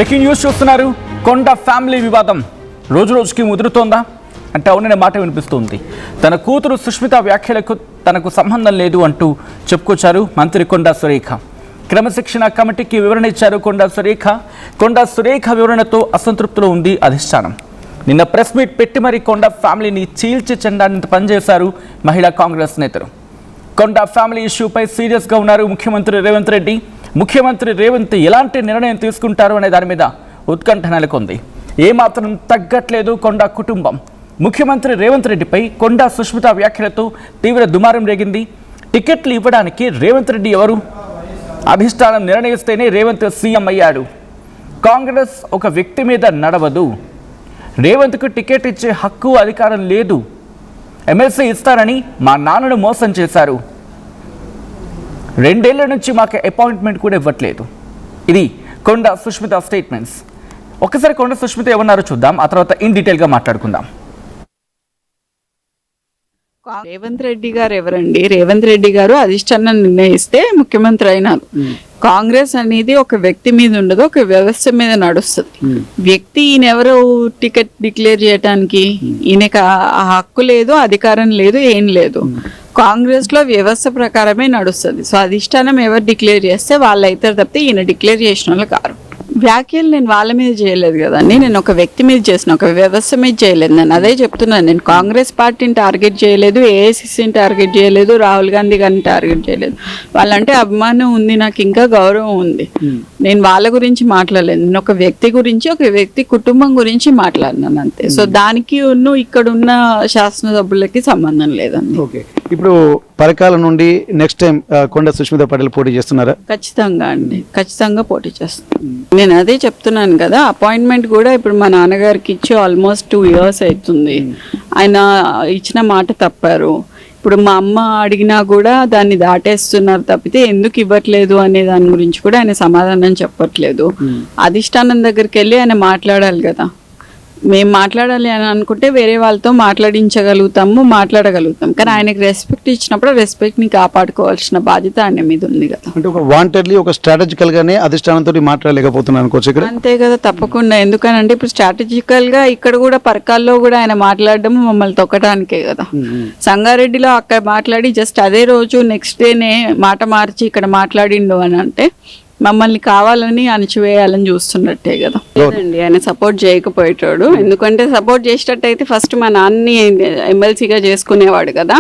Breaking news చూస్తున్నారు. కొండ family వివాదం రోజు రోజుకి ముదురుతోందా అంటే అవుననే మాట వినిపిస్తుంది. తన కూతురు సుష్మిత వ్యాఖ్యలకు తనకు సంబంధం లేదు అంటూ చెప్పుకొచ్చారు మంత్రి కొండా సురేఖ. క్రమశిక్షణ కమిటీకి వివరణ ఇచ్చారు కొండా సురేఖ. కొండా సురేఖ వివరణతో అసంతృప్తిలో ఉంది అధిష్టానం. నిన్న ప్రెస్ మీట్ పెట్టి మరి కొండా ఫ్యామిలీని చీల్చి చెండానికి పనిచేశారు మహిళా కాంగ్రెస్ నేతలు. కొండా ఫ్యామిలీ ఇష్యూపై సీరియస్గా ఉన్నారు ముఖ్యమంత్రి రేవంత్ రెడ్డి. ముఖ్యమంత్రి రేవంత్ ఎలాంటి నిర్ణయం తీసుకుంటారు అనే దాని మీద ఉత్కంఠ నెలకొంది. ఏమాత్రం తగ్గట్లేదు కొండా కుటుంబం. ముఖ్యమంత్రి రేవంత్ రెడ్డిపై కొండా సుష్మిత వ్యాఖ్యలతో తీవ్ర దుమారం రేగింది. టికెట్లు ఇవ్వడానికి రేవంత్ రెడ్డి ఎవరు? అధిష్టానం నిర్ణయిస్తేనే రేవంత్ సీఎం అయ్యాడు. కాంగ్రెస్ ఒక వ్యక్తి మీద నడవదు. రేవంత్కు టికెట్ ఇచ్చే హక్కు అధికారం లేదు. ఎమ్మెల్సీ ఇస్తారని మా నాన్నను మోసం చేశారు. 2 ఏళ్ల నుంచి మాకు అపాయింట్మెంట్ కూడా ఇవ్వట్లేదు. ఇది కొండా సుష్మిత స్టేట్మెంట్స్. ఒకసారి కొండా సుష్మిత ఏమన్నారో చూద్దాం, ఆ తర్వాత ఇన్ డీటెయిల్గా మాట్లాడుకుందాం. రేవంత్ రెడ్డి గారు ఎవరండి? రేవంత్ రెడ్డి గారు అధిష్టానం నిర్ణయిస్తే ముఖ్యమంత్రి అయినారు. కాంగ్రెస్ అనేది ఒక వ్యక్తి మీద ఉండదు, ఒక వ్యవస్థ మీద నడుస్తుంది. వ్యక్తి ఈయన ఎవరు టికెట్ డిక్లేర్ చేయడానికి? ఈయనకి ఆ హక్కు లేదు, అధికారం లేదు, ఏం లేదు. కాంగ్రెస్ లో వ్యవస్థ ప్రకారమే నడుస్తుంది. సో అధిష్టానం ఎవరు డిక్లేర్ చేస్తే వాళ్ళు అవుతారు తప్పితే ఈయన డిక్లేర్ చేసిన వాళ్ళు కారు. వ్యాఖ్యలు నేను వాళ్ళ మీద చేయలేదు కదండి, నేను ఒక వ్యక్తి మీద చేసిన, ఒక వ్యవస్థ మీద చేయలేదు. నేను అదే చెప్తున్నాను. నేను కాంగ్రెస్ పార్టీని టార్గెట్ చేయలేదు, ఏఐసిసిని టార్గెట్ చేయలేదు, రాహుల్ గాంధీ గారిని టార్గెట్ చేయలేదు. వాళ్ళంటే అభిమానం ఉంది, నాకు ఇంకా గౌరవం ఉంది. నేను వాళ్ళ గురించి మాట్లాడలేదు. నేను ఒక వ్యక్తి గురించి, ఒక వ్యక్తి కుటుంబం గురించి మాట్లాడినాను అంతే. సో దానికి ఇక్కడ ఉన్న శాసనసభ్యులకి సంబంధం లేదండి. ఓకే, ఇప్పుడు పరకాల నుండి నెక్స్ట్ టైం కొండా సుష్మిత పటేల్ పోటీ చేస్తున్నారా? ఖచ్చితంగా అండి, ఖచ్చితంగా పోటీ చేస్తాను. నేను అదే చెప్తున్నాను కదా, అపాయింట్మెంట్ కూడా ఇప్పుడు మా నాన్నగారికి ఇచ్చి ఆల్మోస్ట్ 2 years అవుతుంది. ఆయన ఇచ్చిన మాట తప్పారు. ఇప్పుడు మా అమ్మ అడిగినా కూడా దాన్ని దాటేస్తున్నారు తప్పితే ఎందుకు ఇవ్వట్లేదు అనే దాని గురించి కూడా ఆయన సమాధానం చెప్పట్లేదు. అధిష్టానం దగ్గరికి వెళ్ళి ఆయన మాట్లాడాలి కదా. మేము మాట్లాడాలి అని అనుకుంటే వేరే వాళ్ళతో మాట్లాడగలుగుతాం. కానీ ఆయనకి రెస్పెక్ట్ ఇచ్చినప్పుడు రెస్పెక్ట్ని కాపాడుకోవాల్సిన బాధ్యత ఆయన మీద ఉంది కదా. అంటే ఒక వాంటెడ్లీ, ఒక స్ట్రాటజికల్ గానే అధిష్టానంతో మాట్లాడలేకపోతున్నాను అనుకోవచ్చు ఇక్కడ. అంతే కదా, తప్పకుండా. ఎందుకనంటే ఇప్పుడు స్ట్రాటజికల్ గా ఇక్కడ కూడా పరకాల్లో కూడా ఆయన మాట్లాడడం మమ్మల్ని తొక్కడానికే కదా. సంగారెడ్డిలో అక్కడ మాట్లాడి జస్ట్ అదే రోజు నెక్స్ట్ డేనే మాట మార్చి ఇక్కడ మాట్లాడిండు అని అంటే మమ్మల్ని కావాలని అణచివేయాలని చూస్తున్నట్టే కదా. లేదండి, ఆయన సపోర్ట్ చేయకపోయేటాడు. ఎందుకంటే సపోర్ట్ చేసేటట్టయితే ఫస్ట్ మా నాన్నని ఎమ్మెల్సీగా చేసుకునేవాడు కదా.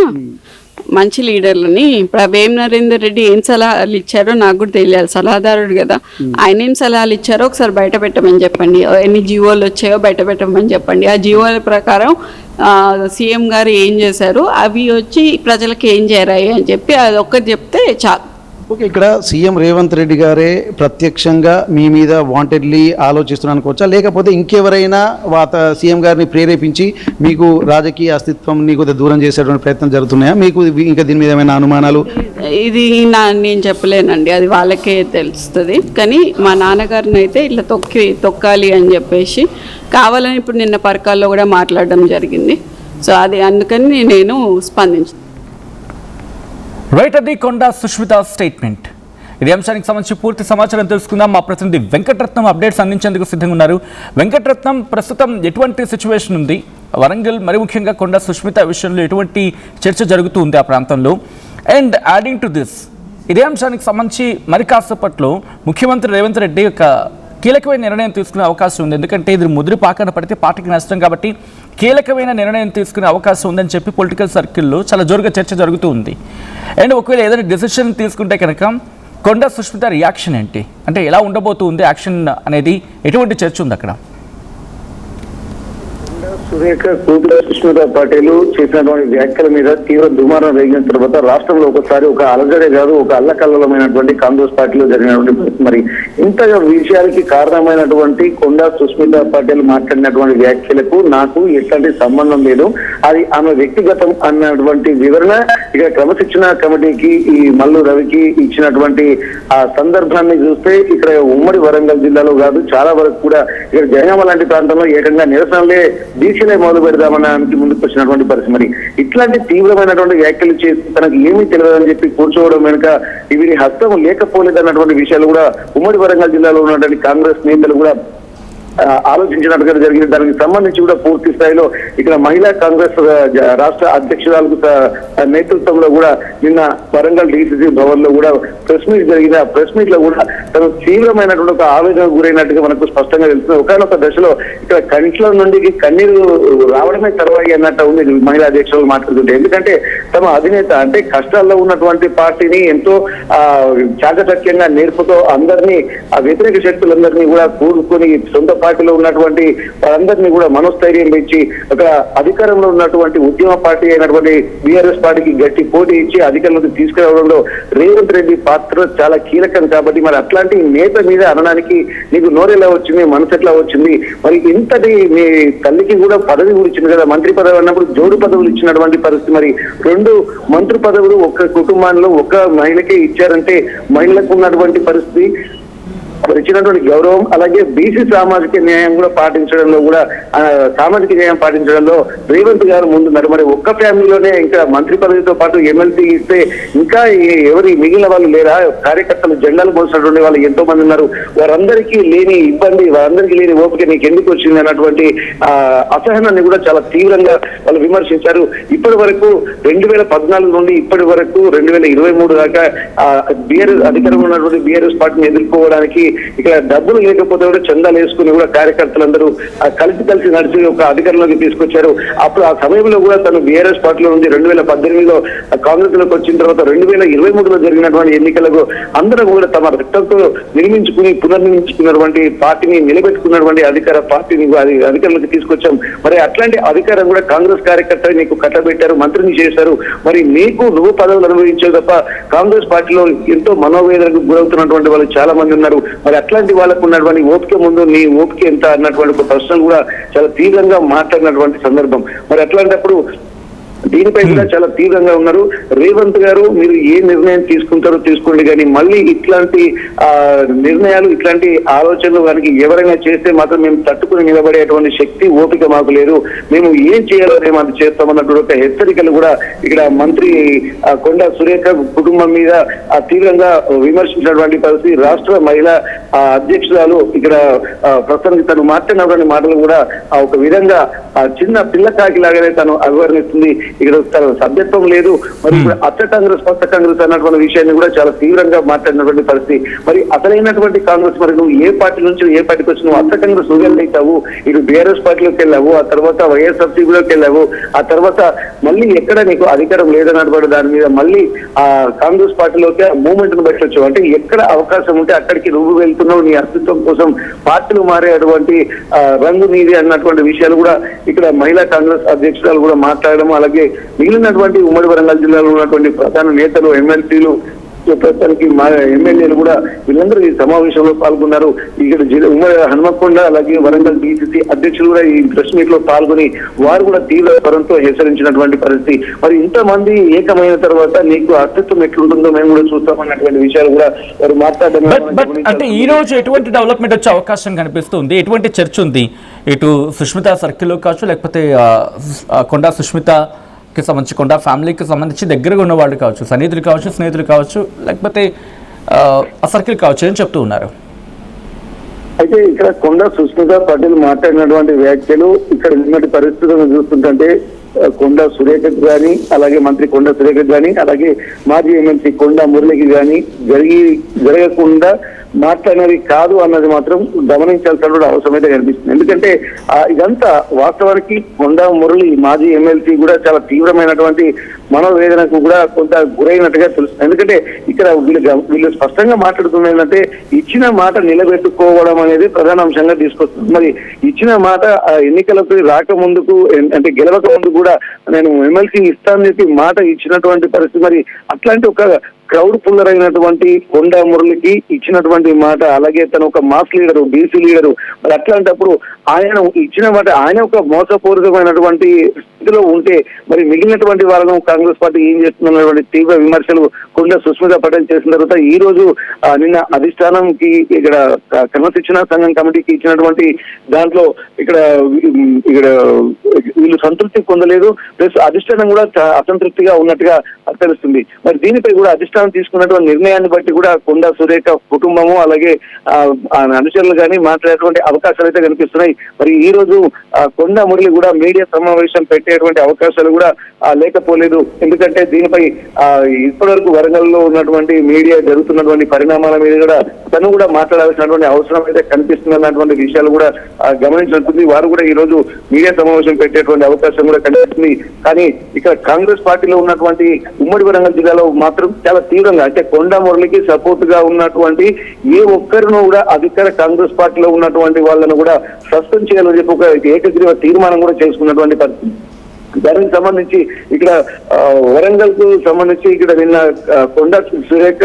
మంచి లీడర్లని ఇప్పుడు వేం నరేందర్ రెడ్డి ఏం సలహాలు ఇచ్చారో నాకు కూడా తెలియాలి, సలహాదారుడు కదా. ఆయన ఏం సలహాలు ఇచ్చారో ఒకసారి బయట పెట్టమని చెప్పండి. ఎన్ని జీవోలు వచ్చాయో బయట పెట్టమని చెప్పండి. ఆ జీవోల ప్రకారం సీఎం గారు ఏం చేశారు, అవి వచ్చి ప్రజలకు ఏం చేరాయి అని చెప్పి అది ఒక్కటి చెప్తే చాలు. ఓకే, ఇక్కడ సీఎం రేవంత్ రెడ్డి గారే ప్రత్యక్షంగా మీ మీద వాంటెడ్లీ ఆలోచిస్తున్నాను అనుకోవచ్చా, లేకపోతే ఇంకెవరైనా సీఎం గారిని ప్రేరేపించి మీకు రాజకీయ అస్తిత్వంని కొద్దిగా దూరం చేసేటువంటి ప్రయత్నం జరుగుతున్నాయా? మీకు ఇంకా దీని మీద ఏమైనా అనుమానాలు? ఇది నేను చెప్పలేనండి, అది వాళ్ళకే తెలుస్తుంది. కానీ మా నాన్నగారిని అయితే ఇట్లా తొక్కాలి అని చెప్పేసి కావాలని ఇప్పుడు నిన్న పరకాల్లో కూడా మాట్లాడడం జరిగింది. సో అది అందుకని నేను స్పందించాను. రైట్, అది కొండా సుష్మిత స్టేట్మెంట్. ఇది అంశానికి సంబంధించి పూర్తి సమాచారం తెలుసుకుందాం. మా ప్రతినిధి వెంకటరత్నం అప్డేట్స్ అందించేందుకు సిద్ధంగా ఉన్నారు. వెంకటరత్నం, ప్రస్తుతం ఎటువంటి సిచ్యువేషన్ ఉంది వరంగల్, మరి ముఖ్యంగా కొండా సుష్మిత విషయంలో ఎటువంటి చర్చ జరుగుతూ ఉంది ఆ ప్రాంతంలో? అండ్ యాడింగ్ టు దిస్, ఇదే అంశానికి సంబంధించి మరి కాసేపట్లో ముఖ్యమంత్రి రేవంత్ రెడ్డి ఒక కీలకమైన నిర్ణయం తీసుకునే అవకాశం ఉంది. ఎందుకంటే ఇది ముదిరి పాకన పడితే పార్టీకి నష్టం కాబట్టి కీలకమైన నిర్ణయం తీసుకునే అవకాశం ఉందని చెప్పి పొలిటికల్ సర్కిల్లో చాలా జోరుగా చర్చ జరుగుతూ ఉంది. అండ్ ఒకవేళ ఏదైనా డెసిషన్ తీసుకుంటే కనుక కొండా సుష్మిత రియాక్షన్ ఏంటి, అంటే ఎలా ఉండబోతుంది యాక్షన్ అనేది, ఎటువంటి చర్చ ఉంది అక్కడ? సురేఖ కూతురు సుష్మిత పటేల్ చేసినటువంటి వ్యాఖ్యల మీద తీవ్ర దుమారం రేగిన తర్వాత రాష్ట్రంలో ఒకసారి ఒక అలజడే కాదు, ఒక అల్లకల్లమైనటువంటి కాంగ్రెస్ పార్టీలో జరిగినటువంటి మరి ఇంత విషయాలకి కారణమైనటువంటి కొండా సుష్మిత పటేల్ మాట్లాడినటువంటి వ్యాఖ్యలకు నాకు ఎట్లాంటి సంబంధం లేదు, అది ఆమె వ్యక్తిగతం అన్నటువంటి వివరణ ఇక క్రమశిక్షణ కమిటీకి ఈ మల్లు రవికి ఇచ్చినటువంటి ఆ సందర్భాన్ని చూస్తే ఇక్కడ ఉమ్మడి వరంగల్ జిల్లాలో కాదు చాలా వరకు కూడా ఇక్కడ జయగామ లాంటి ప్రాంతంలో ఏకంగా నిరసనలే దీక్షలే మొదలు పెడదామనడానికి ముందుకు వచ్చినటువంటి పరిస్థితి. మరి ఇట్లాంటి తీవ్రమైనటువంటి వ్యాఖ్యలు చేసి తనకు ఏమీ తెలియదని చెప్పి కూర్చోవడం వెనుక వీరి హస్తం లేకపోలేదన్నటువంటి విషయాలు కూడా ఉమ్మడి వరంగల్ జిల్లాలో ఉన్నటువంటి కాంగ్రెస్ నేతలు కూడా ఆలోచించినట్టుగా జరిగింది. దానికి సంబంధించి కూడా పూర్తి స్థాయిలో ఇక్కడ మహిళా కాంగ్రెస్ రాష్ట్ర అధ్యక్షురాలకు నేతృత్వంలో కూడా నిన్న వరంగల్ డిసిసి భవన్ లో కూడా ప్రెస్ మీట్ జరిగింది. ఆ ప్రెస్ మీట్ లో కూడా తను తీవ్రమైనటువంటి ఒక ఆవేదనకు గురైనట్టుగా మనకు స్పష్టంగా తెలుస్తుంది. ఒకనొక దశలో ఇక్కడ కంట్ల నుండి కన్నీరు రావడమే తర్వాయి అన్నట్టు ఉంది మహిళా అధ్యక్షులు మాట్లాడుతుంటే. ఎందుకంటే తమ అధినేత అంటే కష్టాల్లో ఉన్నటువంటి పార్టీని ఎంతో చాకచక్యంగా నేర్పుతో అందరినీ ఆ వ్యతిరేక శక్తులందరినీ కూడా కూడుకొని సొంత పార్టీలో ఉన్నటువంటి వారందరినీ కూడా మనోస్థైర్యం పెంచి అక్కడ అధికారంలో ఉన్నటువంటి ఉద్యమ పార్టీ అయినటువంటి బీఆర్ఎస్ పార్టీకి గట్టి పోటీ ఇచ్చి అధికారంలోకి తీసుకురావడంలో రేవంత్ రెడ్డి పాత్ర చాలా కీలకం. కాబట్టి మరి అట్లాంటి నేత మీద అనడానికి నీకు నోరెలా వచ్చింది, మనసు ఎట్లా వచ్చింది? మరి ఇంతటి మీ తల్లికి కూడా పదవి కూడా ఇచ్చింది కదా, మంత్రి పదవి అన్నప్పుడు జోడు పదవులు ఇచ్చినటువంటి పరిస్థితి. మరి 2 మంత్రి పదవులు ఒక్క కుటుంబాల్లో ఒక్క మహిళకే ఇచ్చారంటే మహిళలకు ఉన్నటువంటి పరిస్థితి, ఇచ్చినటువంటి గౌరవం, అలాగే బీసీ సామాజిక న్యాయం కూడా పాటించడంలో కూడా సామాజిక న్యాయం పాటించడంలో రేవంత్ గారు ముందున్నారు. మరి ఒక్క ఫ్యామిలీలోనే ఇంకా మంత్రి పదవితో పాటు ఎమ్మెల్సీ ఇస్తే ఇంకా ఎవరి మిగిలిన వాళ్ళు లేరా? కార్యకర్తలు జెండాలు మోసినటువంటి వాళ్ళు ఎంతో మంది ఉన్నారు. వారందరికీ లేని ఇబ్బంది, వారందరికీ లేని ఓపిక నీకు ఎందుకు వచ్చింది అన్నటువంటి అసహనాన్ని కూడా చాలా తీవ్రంగా వాళ్ళు విమర్శించారు. ఇప్పటి వరకు 2014 నుండి ఇప్పటి వరకు 2023 దాకా బీఆర్ఎస్ అధికారంలో ఉన్నటువంటి బీఆర్ఎస్ పార్టీని ఎదుర్కోవడానికి ఇక్కడ డబ్బులు లేకపోతే కూడా చందాలు వేసుకుని కూడా కార్యకర్తలందరూ కలిసి నడిచి ఒక అధికారంలోకి తీసుకొచ్చారు. అప్పుడు ఆ సమయంలో కూడా తను బీఆర్ఎస్ పార్టీలో ఉంది. 2018లో కాంగ్రెస్ లోకి వచ్చిన తర్వాత 2023లో జరిగినటువంటి ఎన్నికలకు అందరూ కూడా తమ రక్తంతో పునర్నిర్మించుకున్నటువంటి పార్టీని నిలబెట్టుకున్నటువంటి అధికార పార్టీని అధికారంలోకి తీసుకొచ్చాం. మరి అట్లాంటి అధికారం కూడా కాంగ్రెస్ కార్యకర్తలు నీకు కట్టబెట్టారు, మంత్రిని చేశారు. మరి నువ్వు పదవులు అనుభవించావు తప్ప కాంగ్రెస్ పార్టీలో ఎంతో మనోవేదనకు గురవుతున్నటువంటి వాళ్ళు చాలా మంది ఉన్నారు. మరి అట్లాంటి వాళ్ళకు ఉన్నటువంటి ఓపిక ముందు నీ ఓపిక ఎంత అన్నటువంటి ఒక ప్రశ్నలు కూడా చాలా తీవ్రంగా మాట్లాడినటువంటి సందర్భం. మరి అట్లాంటప్పుడు దీనిపై కూడా చాలా తీవ్రంగా ఉన్నారు రేవంత్ గారు. మీరు ఏ నిర్ణయం తీసుకుంటారో తీసుకోండి, కానీ మళ్ళీ ఇట్లాంటి నిర్ణయాలు, ఇట్లాంటి ఆలోచనలు కనుక ఎవరైనా చేస్తే మాత్రం మేము తట్టుకుని నిలబడేటువంటి శక్తి, ఓపిక మాకు లేదు. మేము ఏం చేయాలో మేము అది చేస్తామన్నటువంటి ఒక హెచ్చరికలు కూడా ఇక్కడ మంత్రి కొండా సురేఖ కుటుంబం మీద తీవ్రంగా విమర్శించినటువంటి పరిస్థితి. రాష్ట్ర మహిళా అధ్యక్షురాలు ఇక్కడ ప్రస్తుతానికి తను మాట్లాడినటువంటి మాటలు కూడా ఒక విధంగా చిన్న పిల్ల కాకిలాగానే తను అభివర్ణిస్తుంది. ఇక్కడ తన సభ్యత్వం లేదు. మరి అచ్చ కాంగ్రెస్ కొత్త కాంగ్రెస్ అన్నటువంటి విషయాన్ని కూడా చాలా తీవ్రంగా మాట్లాడినటువంటి పరిస్థితి. మరి అసలైనటువంటి కాంగ్రెస్, మరి నువ్వు ఏ పార్టీ నుంచి ఏ పార్టీకి వచ్చి నువ్వు అచ్చ కాంగ్రెస్ నువ్వు ఇటు బీఆర్ఎస్ పార్టీలోకి వెళ్ళావు, ఆ తర్వాత వైఎస్ఆర్సీపీలోకి వెళ్ళావు, ఆ తర్వాత మళ్ళీ ఎక్కడ నీకు అధికారం లేదన్నటువంటి దాని మీద మళ్ళీ ఆ కాంగ్రెస్ పార్టీలోకి మూవ్మెంట్ ను పెట్టొచ్చు. అంటే ఎక్కడ అవకాశం ఉంటే అక్కడికి నువ్వు వెళ్తున్నావు, నీ అస్తిత్వం కోసం పార్టీలు మారేటువంటి రంగు నీది అన్నటువంటి విషయాలు కూడా ఇక్కడ మహిళా కాంగ్రెస్ అధ్యక్షురాలు కూడా మాట్లాడడం, అలాగే మిగిలినటువంటి ఉమ్మడి వరంగల్ జిల్లాలో ఉన్నటువంటి ప్రధాన నేతలు, ఎమ్మెల్సీలు, ప్రస్తుతానికి మా ఎమ్మెల్యేలు కూడా వీళ్ళందరూ ఈ సమావేశంలో పాల్గొన్నారు. ఇక్కడ ఉమ్మడి హనుమకొండ అలాగే వరంగల్ డిసిసి అధ్యక్షులు కూడా ఈ ప్రెస్ మీట్ లో పాల్గొని వారు కూడా తీవ్ర స్వరంతో హెచ్చరించినటువంటి పరిస్థితి. మరి ఇంతమంది ఏకమైన తర్వాత నీకు అస్తిత్వం ఎట్లుంటుందో మేము కూడా చూస్తామన్నటువంటి విషయాలు కూడా వారు మాట్లాడడం. అంటే ఈ రోజు ఎటువంటి డెవలప్మెంట్ వచ్చే అవకాశం కనిపిస్తుంది? ఎటువంటి చర్చ ఉంది? ఇటు సుష్మిత సర్కిల్లో కావచ్చు, లేకపోతే కొండా సుష్మితకి సంబంధించి కొండా ఫ్యామిలీకి సంబంధించి దగ్గరగా ఉన్న వాళ్ళు కావచ్చు, సన్నిహితులు కావచ్చు, స్నేహితులు కావచ్చు, లేకపోతే ఆ సర్కిల్ కావచ్చు, ఏం చెప్తూ ఉన్నారు? అయితే ఇక్కడ కొండా సుష్మిత పటేల్ మాట్లాడినటువంటి వ్యాఖ్యలు ఇక్కడ నిన్నటి పరిస్థితులను చూస్తుంటే కొండా సురేఖకు కానీ, అలాగే మంత్రి కొండా సురేఖకు కానీ, అలాగే మాజీ ఎమ్మెల్సీ కొండా మురళికి కానీ జరగకుండా మాట్లాడినది కాదు అన్నది మాత్రం గమనించాల్సిన అవసరం అయితే కనిపిస్తుంది. ఎందుకంటే ఇదంతా వాస్తవానికి కొండా మురళి మాజీ ఎమ్మెల్సీ కూడా చాలా తీవ్రమైనటువంటి మనోవేదనకు కూడా కొంత గురైనట్టుగా తెలుస్తుంది. ఎందుకంటే ఇక్కడ వీళ్ళు స్పష్టంగా మాట్లాడుతున్న ఏంటంటే ఇచ్చిన మాట నిలబెట్టుకోవడం అనేది ప్రధాన అంశంగా తీసుకొస్తుంది. మరి ఇచ్చిన మాట ఎన్నికలకు రాకముందుకు అంటే గెలవక ముందు కూడా నేను ఎమ్మెల్సీ ఇస్తానని చెప్పి మాట ఇచ్చినటువంటి పరిస్థితి. మరి అట్లాంటి ఒక క్రౌడ్ పుల్లర్ అయినటువంటి కొండా మురళికి ఇచ్చినటువంటి మాట, అలాగే తను ఒక మాస్ లీడరు, బీసీ లీడరు, మరి అట్లాంటప్పుడు ఆయన ఇచ్చిన మాట ఆయన ఒక మోసపూరితమైనటువంటి స్థితిలో ఉంటే మరి మిగిలినటువంటి వాళ్ళను కాంగ్రెస్ పార్టీ ఏం చేస్తున్నటువంటి తీవ్ర విమర్శలు కొండ సుస్మితా పటేల్ చేసిన తర్వాత ఈ రోజు నిన్న అధిష్టానంకి ఇక్కడ క్రమశిక్షణ సంఘం కమిటీకి ఇచ్చినటువంటి దాంట్లో ఇక్కడ వీళ్ళు సంతృప్తి పొందలేదు, ప్లస్ అధిష్టానం కూడా అసంతృప్తిగా ఉన్నట్టుగా తెలుస్తుంది. మరి దీనిపై కూడా అధిష్టానం తీసుకున్నటువంటి నిర్ణయాన్ని బట్టి కూడా కొండా సురేఖ కుటుంబము అలాగే అనుచరులు కానీ మాట్లాడేటువంటి అవకాశాలు అయితే కనిపిస్తున్నాయి. మరి ఈ రోజు కొండా మురళి కూడా మీడియా సమావేశం పెట్టేటువంటి అవకాశాలు కూడా లేకపోలేదు. ఎందుకంటే దీనిపై ఇప్పటివరకు వరంగల్లో ఉన్నటువంటి మీడియా జరుగుతున్నటువంటి పరిణామాల మీద కూడా తను కూడా మాట్లాడాల్సినటువంటి అవసరం అయితే కనిపిస్తుంది అన్నటువంటి విషయాలు కూడా గమనించుంటుంది. వారు కూడా ఈ రోజు మీడియా సమావేశం పెట్టేటువంటి అవకాశం కూడా కనిపిస్తుంది. కానీ ఇక్కడ కాంగ్రెస్ పార్టీలో ఉన్నటువంటి ఉమ్మడి వరంగల్ జిల్లాలో మాత్రం చాలా తీవ్రంగా అంటే కొండా మురళికి సపోర్ట్ గా ఉన్నటువంటి ఏ ఒక్కరినూ కూడా అధికార కాంగ్రెస్ పార్టీలో ఉన్నటువంటి వాళ్ళను కూడా సస్పెండ్ చేయాలని చెప్పి ఒక ఏకగ్రీవ తీర్మానం కూడా చేసుకున్నటువంటి పరిస్థితి. దానికి సంబంధించి ఇక్కడ వరంగల్ కు సంబంధించి ఇక్కడ నిన్న కొండా సురేఖ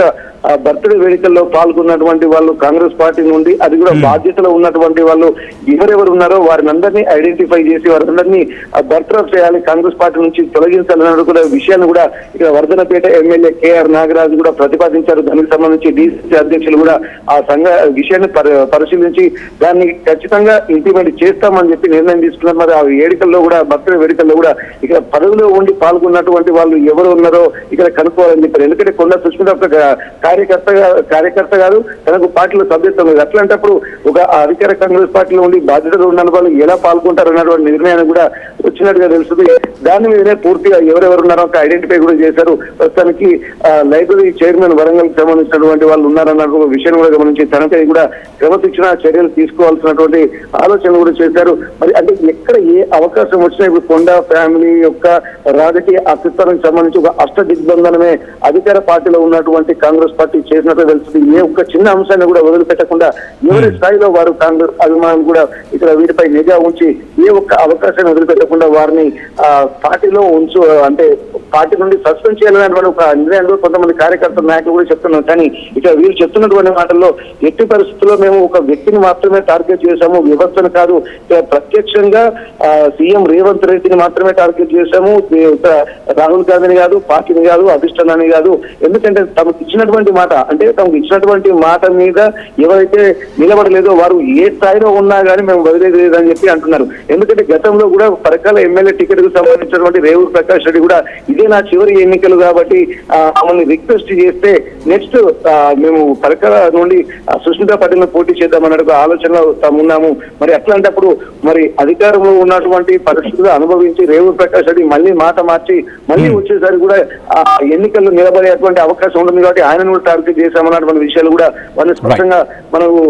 బర్త్డే వేడుకల్లో పాల్గొన్నటువంటి వాళ్ళు కాంగ్రెస్ పార్టీ నుండి అది కూడా బాధ్యతలో ఉన్నటువంటి వాళ్ళు ఎవరెవరు ఉన్నారో వారిని అందరినీ ఐడెంటిఫై చేసి వారందరినీ బర్తరఫ్ చేయాలి, కాంగ్రెస్ పార్టీ నుంచి తొలగించాలన్న కూడా విషయాన్ని కూడా ఇక్కడ వర్ధనపేట ఎమ్మెల్యే కేఆర్ నాగరాజు కూడా ప్రతిపాదించారు. దానికి సంబంధించి డీసీసీ అధ్యక్షులు కూడా ఆ సంఘ విషయాన్ని పరిశీలించి దాన్ని ఖచ్చితంగా ఇంప్లిమెంట్ చేస్తామని చెప్పి నిర్ణయం తీసుకున్నారు. మరి ఆ వేడుకల్లో కూడా బర్త్డే వేడుకల్లో కూడా ఇక్కడ పదవిలో ఉండి పాల్గొన్నటువంటి వాళ్ళు ఎవరు ఉన్నారో ఇక్కడ కనుక్కోవాలని చెప్పారు. ఎందుకంటే కొండా సుష్మిత కార్యకర్త కాదు, తనకు పార్టీలో సభ్యత్వం లేదు. అట్లాంటప్పుడు ఒక అధికార కాంగ్రెస్ పార్టీలో ఉండి బాధ్యతలు ఉన్న వాళ్ళు ఎలా పాల్గొంటారు అన్నటువంటి నిర్ణయాన్ని కూడా వచ్చినట్టుగా తెలుస్తుంది. దాని మీదనే పూర్తిగా ఎవరెవరు ఉన్నారో ఒక ఐడెంటిఫై కూడా చేశారు. ప్రస్తుతానికి లైబ్రరీ చైర్మన్ వరంగల్ కి సంబంధించినటువంటి వాళ్ళు ఉన్నారన్న విషయం కూడా గమనించి తనపై కూడా క్రమశిక్షణ చర్యలు తీసుకోవాల్సినటువంటి ఆలోచనలు కూడా చేశారు. మరి అంటే ఎక్కడ ఏ అవకాశం వచ్చినా ఇప్పుడు కొండా ఫ్యామిలీ యొక్క రాజకీయ అస్తిత్వానికి సంబంధించి ఒక అష్ట దిగ్బంధనమే అధికార పార్టీలో ఉన్నటువంటి కాంగ్రెస్ పార్టీ చేసినట్టు తెలుస్తుంది. ఏ ఒక్క చిన్న అంశాన్ని కూడా వదిలిపెట్టకుండా ఎవరి స్థాయిలో వారు కాంగ్రెస్ అభిమానులు కూడా ఇక్కడ వీటిపై నిఘా ఉంచి ఏ ఒక్క అవకాశాన్ని వదిలిపెట్టకుండా వారిని పార్టీలో అంటే పార్టీ నుండి సస్పెండ్ చేయాలనేటువంటి ఒక నిర్ణయంలో కొంతమంది కార్యకర్తల నాయకులు కూడా చెప్తున్నారు. కానీ ఇక్కడ వీళ్ళు చెప్తున్నటువంటి మాటల్లో ఎట్టి పరిస్థితుల్లో మేము ఒక వ్యక్తిని మాత్రమే టార్గెట్ చేశాము, వ్యవస్థను కాదు. ప్రత్యక్షంగా సీఎం రేవంత్ రెడ్డిని మాత్రమే టార్గెట్ చేశాము, రాహుల్ గాంధీని కాదు, పార్టీని కాదు, అధిష్టానాన్ని కాదు. ఎందుకంటే తమకు ఇచ్చినటువంటి మాట మీద ఎవరైతే నిలబడలేదో వారు ఏ స్థాయిలో ఉన్నా కానీ మేము వదిలేదు లేదని చెప్పి అంటున్నారు. ఎందుకంటే గతంలో కూడా పరకాల ఎమ్మెల్యే టికెట్ కు సంబంధించినటువంటి రేవూరు ప్రకాష్ రెడ్డి కూడా ఇదే నా చివరి ఎన్నికలు కాబట్టి మమ్మల్ని రిక్వెస్ట్ చేస్తే నెక్స్ట్ మేము పరకాల నుండి సుష్మితా పటేల్ పోటీ చేద్దామన్న ఆలోచనలో ఉన్నాము. మరి అట్లాంటప్పుడు మరి అధికారంలో ఉన్నటువంటి పరిస్థితులు అనుభవించి రేవూరు ప్రకాష్ రెడ్డి మళ్ళీ మాట మార్చి మళ్ళీ వచ్చేసరికి కూడా ఎన్నికల్లో నిలబడేటువంటి అవకాశం ఉంటుంది కాబట్టి ఆయనను కూడా టార్గెట్ చేశామన్నటువంటి విషయాలు కూడా వాళ్ళని స్పష్టంగా మనకు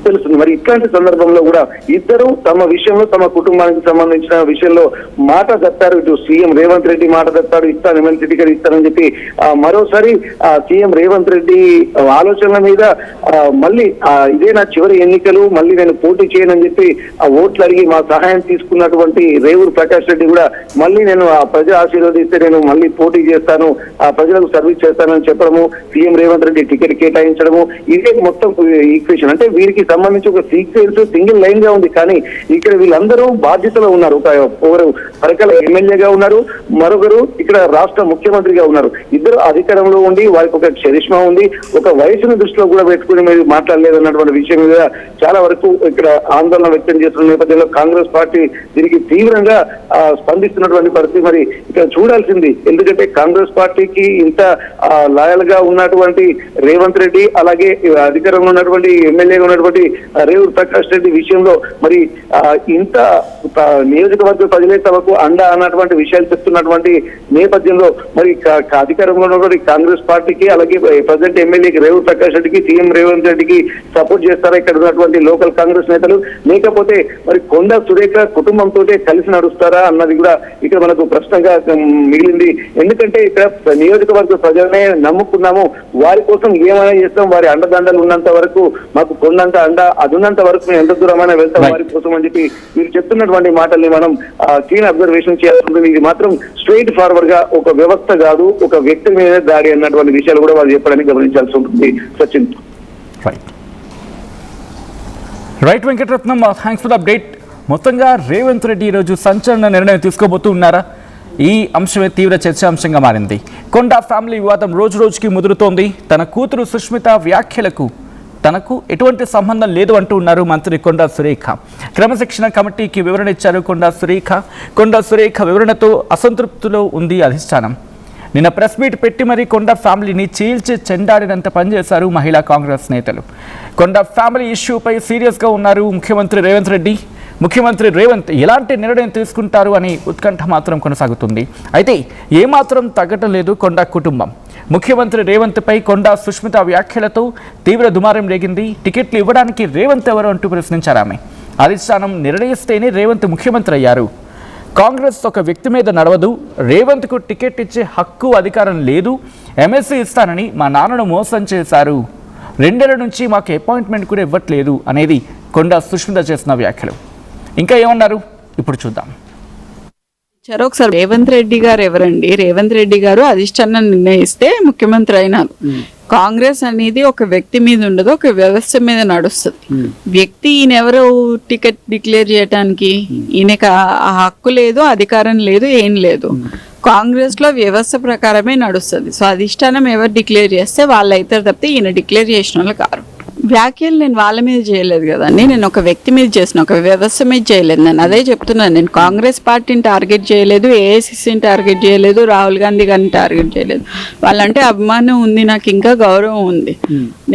తెలుస్తుంది. మరి ఇట్లాంటి సందర్భంలో కూడా ఇద్దరు తమ విషయంలో తమ కుటుంబానికి సంబంధించిన విషయంలో మాట తప్పారు. ఇటు సీఎం రేవంత్ రెడ్డి మాట తప్పాడు, ఇస్తాను ఎమ్మెల్సీ టికెట్ ఇస్తానని చెప్పి మరోసారి సీఎం రేవంత్ రెడ్డి ఆలోచనల మీద మళ్ళీ ఇదే నా చివరి ఎన్నికలు, మళ్ళీ నేను పోటీ చేయనని చెప్పి ఓట్లు అడిగి మా సహాయం తీసుకున్నటువంటి రేవూరు ప్రకాష్ రెడ్డి కూడా మళ్ళీ నేను ప్రజా ఆశీర్వదిస్తే నేను మళ్ళీ పోటీ చేస్తాను, ప్రజలకు సర్వీస్ చేస్తానని చెప్పడము, సీఎం రేవంత్ రెడ్డి టికెట్ కేటాయించడము, ఇదే మొత్తం ఈక్వేషన్. అంటే వీరికి సంబంధించి ఒక సీక్వెన్స్ సింగిల్ లైన్ గా ఉంది. కానీ ఇక్కడ వీళ్ళందరూ బాధ్యతలో ఉన్నారు. ఒకరు పరకాల ఎమ్మెల్యేగా ఉన్నారు, మరొకరు ఇక్కడ రాష్ట్ర ముఖ్యమంత్రిగా ఉన్నారు. ఇద్దరు అధికారంలో ఉండి వారికి ఒక చరిష్మా ఉంది, ఒక వయసును దృష్టిలో కూడా పెట్టుకుని మీరు మాట్లాడలేదన్నటువంటి విషయం మీద చాలా వరకు ఇక్కడ ఆందోళన వ్యక్తం చేస్తున్న నేపథ్యంలో కాంగ్రెస్ పార్టీ దీనికి తీవ్రంగా స్పందిస్తున్నటువంటి పరిస్థితి. మరి ఇక్కడ చూడాల్సింది, ఎందుకంటే కాంగ్రెస్ పార్టీకి ఇంత లాయల్ గా ఉన్నటువంటి రేవంత్ రెడ్డి అలాగే అధికారంలో ఉన్నటువంటి ఎమ్మెల్యేగా ఉన్నటువంటి రేవూరు ప్రకాష్ రెడ్డి విషయంలో మరి ఇంత నియోజకవర్గ ప్రజలే తమకు అండ అన్నటువంటి విషయాలు చెప్తున్నటువంటి నేపథ్యంలో మరి అధికారంలో ఉన్నటువంటి కాంగ్రెస్ పార్టీకి అలాగే ప్రజెంట్ ఎమ్మెల్యేకి రేవూరు ప్రకాష్ రెడ్డికి సీఎం రేవంత్ రెడ్డికి సపోర్ట్ చేస్తారా ఇక్కడ ఉన్నటువంటి లోకల్ కాంగ్రెస్ నేతలు, లేకపోతే మరి కొండా సురేఖ కుటుంబంతో కలిసి నడుస్తారా అన్నది కూడా ఇక్కడ మనకు ప్రశ్నగా మిగిలింది. ఎందుకంటే ఇక్కడ నియోజకవర్గ ప్రజలనే నమ్ముకున్నాము, వారి కోసం ఏమైనా చేస్తాం, వారి అండదండలు ఉన్నంత వరకు మాకు కొండంత అండ అదున్నంత వరకు మేము ఎంత దూరమైనా వెళ్తాం వారి కోసం అని చెప్పి మీరు చెప్తున్నటువంటి మాటల్ని మనం క్లీన్ అబ్జర్వేషన్ చేయాల్సి ఉంటుంది. ఇది మాత్రం స్ట్రైట్ ఫార్వర్డ్ గా ఒక వ్యవస్థ కాదు, ఒక వ్యక్తి మీద దాడి అన్నటువంటి విషయాలు కూడా వాళ్ళు చెప్పడానికి గమనించాల్సి ఉంటుంది. Sachin. Right Venkataratnam, thanks for the update. మొత్తంగా రేవంత్ రెడ్డి ఈరోజు సంచలన నిర్ణయం తీసుకోబోతూ ఉన్నారా? ఈ అంశమే తీవ్ర చర్చాంశంగా మారింది. కొండా ఫ్యామిలీ వివాదం రోజు రోజుకి ముదురుతోంది. తన కూతురు సుష్మిత వ్యాఖ్యలకు తనకు ఎటువంటి సంబంధం లేదు అంటూ ఉన్నారు మంత్రి కొండా సురేఖ. క్రమశిక్షణ కమిటీకి వివరణ ఇచ్చారు కొండా సురేఖ వివరణతో అసంతృప్తిలో ఉంది అధిష్టానం. నిన్న ప్రెస్ మీట్ పెట్టి మరీ కొండా ఫ్యామిలీని చీల్చి చెండాడినంత పనిచేశారు మహిళా కాంగ్రెస్ నేతలు. కొండా ఫ్యామిలీ ఇష్యూపై సీరియస్గా ఉన్నారు ముఖ్యమంత్రి రేవంత్ రెడ్డి. ముఖ్యమంత్రి రేవంత్ ఎలాంటి నిర్ణయం తీసుకుంటారు అని ఉత్కంఠ మాత్రం కొనసాగుతుంది. అయితే ఏమాత్రం తగ్గటం లేదు కొండా కుటుంబం. ముఖ్యమంత్రి రేవంత్పై కొండా సుష్మిత వ్యాఖ్యలతో తీవ్ర దుమారం రేగింది. టికెట్లు ఇవ్వడానికి రేవంత్ ఎవరు అంటూ ప్రశ్నించారు ఆమె. అధిష్టానం నిర్ణయిస్తేనే రేవంత్ ముఖ్యమంత్రి అయ్యారు. కాంగ్రెస్ ఒక వ్యక్తి మీద నడవదు. రేవంత్కు టికెట్ ఇచ్చే హక్కు అధికారం లేదు. ఎమ్మెల్సీ ఇస్తానని మా నాన్నను మోసం చేశారు. 2 ఏళ్ల నుంచి మాకు అపాయింట్మెంట్ కూడా ఇవ్వట్లేదు అనేది కొండా సుష్మిత చేసిన వ్యాఖ్యలు. ఇంకా ఏమన్నారు ఇప్పుడు చూద్దాం. ఒకసారి రేవంత్ రెడ్డి గారు ఎవరండి? రేవంత్ రెడ్డి గారు అధిష్టానం నిర్ణయిస్తే ముఖ్యమంత్రి అయినారు. కాంగ్రెస్ అనేది ఒక వ్యక్తి మీద ఉండదు, ఒక వ్యవస్థ మీద నడుస్తుంది. వ్యక్తి ఈయన ఎవరు టికెట్ డిక్లేర్ చేయడానికి? ఈయనకి ఆ హక్కు లేదు, అధికారం లేదు, ఏం లేదు. కాంగ్రెస్ లో వ్యవస్థ ప్రకారమే నడుస్తుంది. సో అధిష్టానం ఎవరు డిక్లేర్ చేస్తే వాళ్ళు అవుతారు తప్పితే ఈయన డిక్లేర్ చేసిన వాళ్ళు కారు. వ్యాఖ్యలు నేను వాళ్ళ మీద చేయలేదు కదండి, నేను ఒక వ్యక్తి మీద చేసిన, ఒక వ్యవస్థ మీద చేయలేదు. నేను అదే చెప్తున్నాను. నేను కాంగ్రెస్ పార్టీని టార్గెట్ చేయలేదు, ఏఐసిసిని టార్గెట్ చేయలేదు, రాహుల్ గాంధీ గారిని టార్గెట్ చేయలేదు. వాళ్ళంటే అభిమానం ఉంది, నాకు ఇంకా గౌరవం ఉంది.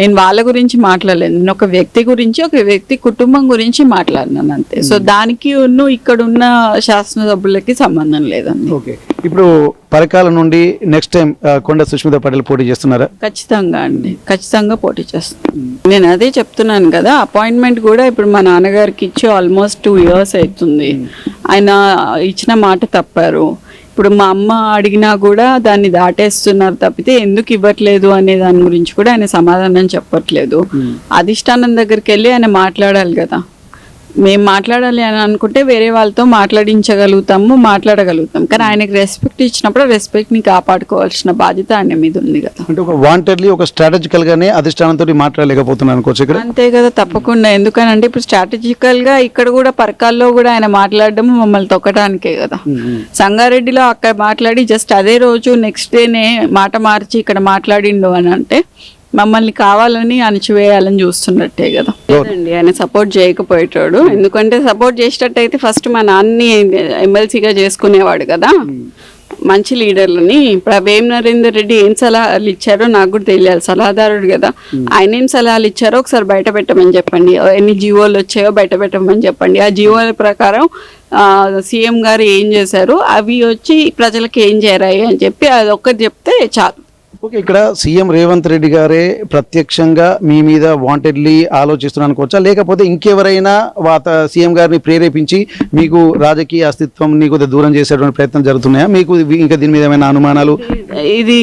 నేను వాళ్ళ గురించి మాట్లాడలేదు. నేను ఒక వ్యక్తి గురించి, ఒక వ్యక్తి కుటుంబం గురించి మాట్లాడినాను అంతే. సో దానికి ఇక్కడ ఉన్న శాసనసభ్యులకి సంబంధం లేదండి. ఓకే, ఇప్పుడు పరకాల నుండి నెక్స్ట్ టైం కొండా సుష్మిత పటేల్ పోటీ చేస్తున్నారా? ఖచ్చితంగా అండి, ఖచ్చితంగా పోటీ చేస్తాను. నేను అదే చెప్తున్నాను కదా, అపాయింట్మెంట్ కూడా ఇప్పుడు మా నాన్నగారికి ఇచ్చి ఆల్మోస్ట్ 2 years అవుతుంది. ఆయన ఇచ్చిన మాట తప్పారు. ఇప్పుడు మా అమ్మ అడిగినా కూడా దాన్ని దాటేస్తున్నారు తప్పితే ఎందుకు ఇవ్వట్లేదు అనే దాని గురించి కూడా ఆయన సమాధానం చెప్పట్లేదు. అధిష్టానం దగ్గరికి వెళ్ళి ఆయన మాట్లాడాలి కదా. మేము మాట్లాడాలి అని అనుకుంటే వేరే వాళ్ళతో మాట్లాడగలుగుతాం. కానీ ఆయనకి రెస్పెక్ట్ ఇచ్చినప్పుడు రెస్పెక్ట్ని కాపాడుకోవాల్సిన బాధ్యత ఆయన మీద ఉంది కదా. అంటే ఒక వాంటెడ్లీ, ఒక స్ట్రాటజికల్ గానే అధిష్టానంతో మాట్లాడలేకపోతున్నాను అనుకోవచ్చు ఇక్కడ. అంతే కదా, తప్పకుండా. ఎందుకనంటే ఇప్పుడు స్ట్రాటజికల్ గా ఇక్కడ కూడా పరకాల్లో కూడా ఆయన మాట్లాడడం మమ్మల్ని తొక్కడానికే కదా. సంగారెడ్డిలో అక్కడ మాట్లాడి జస్ట్ అదే రోజు నెక్స్ట్ డేనే మాట మార్చి ఇక్కడ మాట్లాడిండు అని అంటే మమ్మల్ని కావాలని అణచివేయాలని చూస్తున్నట్టే కదా. లేదండి, ఆయన సపోర్ట్ చేయకపోయేటాడు. ఎందుకంటే సపోర్ట్ చేసేటట్టయితే ఫస్ట్ మా నాన్నని ఎమ్మెల్సీగా చేసుకునేవాడు కదా. మంచి లీడర్లని ఇప్పుడు వేం నరేందర్ రెడ్డి ఏం సలహాలు ఇచ్చారో నాకు కూడా తెలియాలి. సలహాదారుడు కదా. ఆయన ఏం సలహాలు ఇచ్చారో ఒకసారి బయట పెట్టమని చెప్పండి. ఎన్ని జీవోలు వచ్చాయో బయట పెట్టమని చెప్పండి. ఆ జీవోల ప్రకారం సీఎం గారు ఏం చేశారు, అవి వచ్చి ప్రజలకు ఏం చేరాయి అని చెప్పి అది ఒక్కటి చెప్తే చాలు. ఓకే, ఇక్కడ సీఎం రేవంత్ రెడ్డి గారే ప్రత్యక్షంగా మీ మీద వాంటెడ్లీ ఆలోచిస్తున్నాను అనుకోవచ్చా, లేకపోతే ఇంకెవరైనా సీఎం గారిని ప్రేరేపించి మీకు రాజకీయ అస్తిత్వం కొద్దిగా దూరం చేసేటువంటి ప్రయత్నం జరుగుతున్నాయా? మీకు ఇంకా దీని మీద ఏమైనా అనుమానాలు? ఇది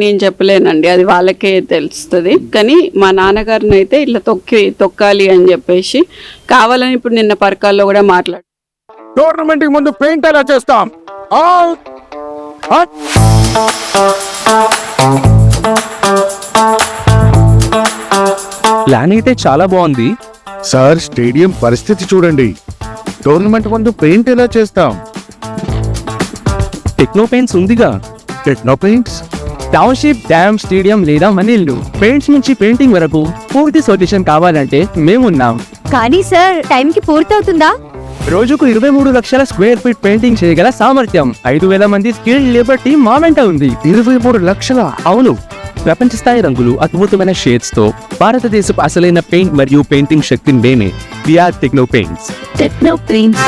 నేను చెప్పలేనండి, అది వాళ్ళకే తెలుస్తుంది. కానీ మా నాన్నగారిని అయితే ఇట్లా తొక్కాలి అని చెప్పేసి కావాలని ఇప్పుడు నిన్న పరకాల్లో కూడా మాట్లాడు. టోర్నమెంట్ కి ముందు పెయింట్ ఎలా చేస్తాం? ప్లాన్ అయితే చాలా బాగుంది సార్. స్టేడియం పరిస్థితి చూడండి. టోర్నమెంట్ ముందు పెయింట్ ఎలా చేస్తాం? టెక్నో పెయింట్స్ ఉందిగా. Techno paints, township, dam, stadium లేదా మనీళ్ళు, పెయింట్స్ నుంచి పెయింటింగ్ వరకు పూర్తి సొల్యూషన్ కావాలంటే మేమున్నాం. కానీ సార్, టైంకి పూర్తవుతుందా? రోజుకు 23 లక్షల స్క్వేర్ ఫీట్ పెయింటింగ్ చేయగల సామర్థ్యం, 5,000 మంది స్కిల్డ్ లేబర్ టీమ్ మా వెంట ఉంది. 23 లక్షల? అవును. ప్రపంచ స్థాయి రంగులు, అద్భుతమైన షేడ్స్ తో భారతదేశపు అసలైన పెయింట్ మరియు పెయింటింగ్ శక్తిని మేమే. We are techno paints. Techno paints.